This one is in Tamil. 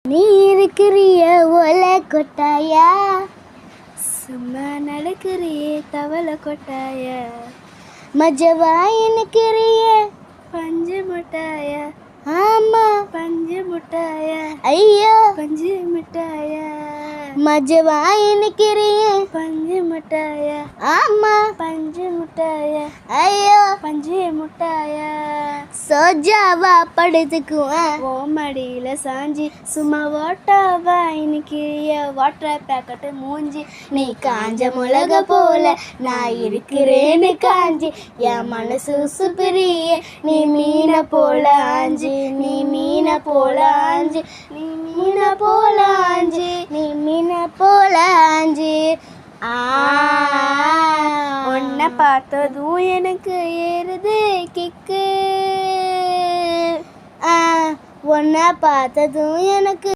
நீ இருக்கிறிய ஓலை கொட்டாயா, சும்மா நடக்கிறியே தவளை கொட்டாயா, மஜவாயினுக்கிறிய பஞ்சு முட்டாயா, ஆமா பஞ்சு முட்டாயா, ஐயோ பஞ்சு மிட்டாயா, மஜவாயினுக்கிறிய பஞ்சு முட்டாயா, ஆமா பஞ்சு முட்டாயா, ஐயோ பஞ்சு முட்டாயா. சோஜாவா படுத்துக்குவேன் ஓ மடியில சாஞ்சி, சும்மா ஓட்டாவா இன்னைக்கு வாட்டர் பேக்கெட்டு மூஞ்சி, நீ காஞ்ச மிளக போல நான் இருக்கிறேன்னு காஞ்சி, என் மனசு சுப்பிரியே நீ மீன போல ஆஞ்சி, நீ மீன போல ஆஞ்சி, நீ மீன போல ஆஞ்சி, நீ மீன போல ஆஞ்சி. உன்னை பார்த்ததும் எனக்கு ஏறுது கிக்கு, உன்னை பார்த்ததும் எனக்கு